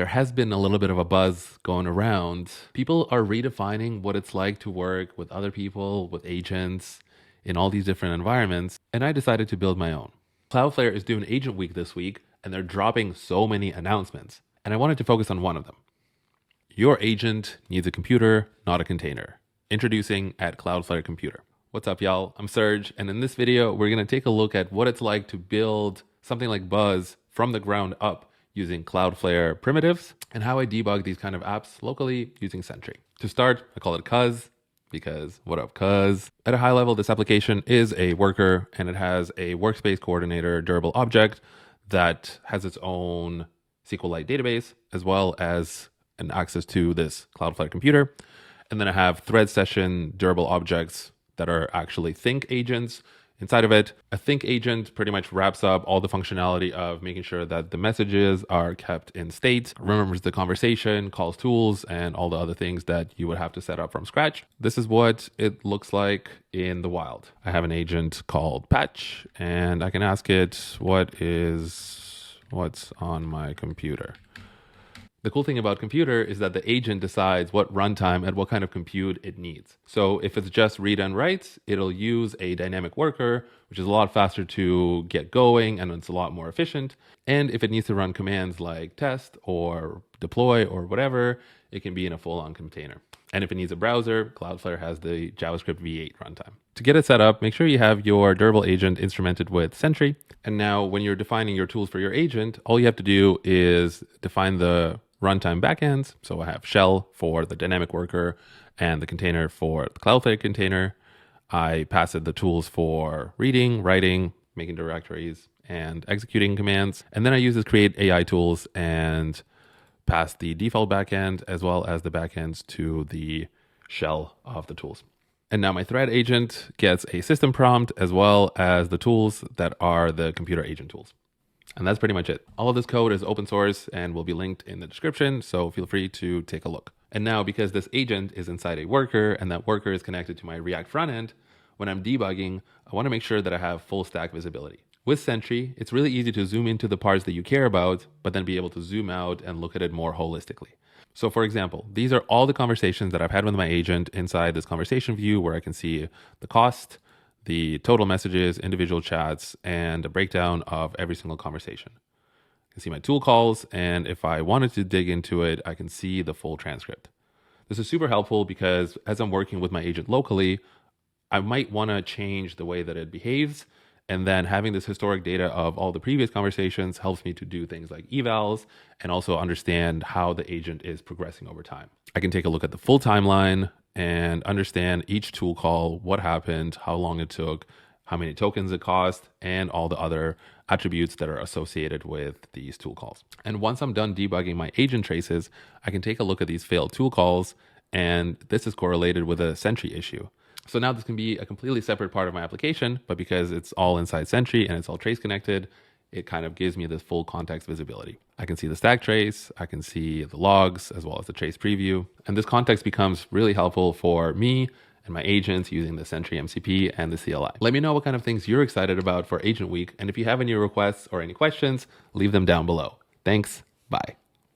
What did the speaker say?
there has been a little bit of a buzz going around. People are redefining what it's like to work with other people, with agents, in all these different environments, and I decided to build my own. Cloudflare is doing Agent Week this week, and they're dropping so many announcements, and I wanted to focus on one of them. Your agent needs a computer, not a container. Introducing at Cloudflare Computer. What's up, y'all? I'm Serge, and in this video, we're going to take a look at what it's like to build something like Buzz from the ground up using Cloudflare primitives, and how I debug these kind of apps locally using Sentry. To start, I call it Cuz, because what up, Cuz? At a high level, this application is a worker, and it has a workspace coordinator durable object that has its own SQLite database, as well as an access to this Cloudflare computer. And then I have thread session durable objects that are actually think agents inside of it. A think agent pretty much wraps up all the functionality of making sure that the messages are kept in state, remembers the conversation, calls tools, and all the other things that you would have to set up from scratch. This is what it looks like in the wild. I have an agent called Patch, and I can ask it what's on my computer. The cool thing about computer is that the agent decides what runtime and what kind of compute it needs. So if it's just read and write, it'll use a dynamic worker, which is a lot faster to get going and it's a lot more efficient. And if it needs to run commands like test or deploy or whatever, it can be in a full-on container. And if it needs a browser, Cloudflare has the JavaScript V8 runtime. To get it set up, make sure you have your durable agent instrumented with Sentry. And now when you're defining your tools for your agent, all you have to do is define the runtime backends. So I have shell for the dynamic worker and the container for the Cloudflare container. I pass it the tools for reading, writing, making directories, and executing commands. And then I use this create AI tools and pass the default backend as well as the backends to the shell of the tools. And now my thread agent gets a system prompt as well as the tools that are the computer agent tools. And that's pretty much it. All of this code is open source and will be linked in the description, so feel free to take a look. And now, because this agent is inside a worker and that worker is connected to my React front end, when I'm debugging, I want to make sure that I have full stack visibility. With Sentry, it's really easy to zoom into the parts that you care about, but then be able to zoom out and look at it more holistically. So for example, these are all the conversations that I've had with my agent inside this conversation view where I can see the cost, the total messages, individual chats, and a breakdown of every single conversation. I can see my tool calls, and if I wanted to dig into it, I can see the full transcript. This is super helpful because as I'm working with my agent locally, I might want to change the way that it behaves, and then having this historic data of all the previous conversations helps me to do things like evals and also understand how the agent is progressing over time. I can take a look at the full timeline and understand each tool call, what happened, how long it took, how many tokens it cost, and all the other attributes that are associated with these tool calls. And once I'm done debugging my agent traces, I can take a look at these failed tool calls, and this is correlated with a Sentry issue. So now this can be a completely separate part of my application, but because it's all inside Sentry and it's all trace connected, it kind of gives me this full context visibility. I can see the stack trace, I can see the logs, as well as the trace preview. And this context becomes really helpful for me and my agents using the Sentry MCP and the CLI. Let me know what kind of things you're excited about for Agent Week. And if you have any requests or any questions, leave them down below. Thanks. Bye.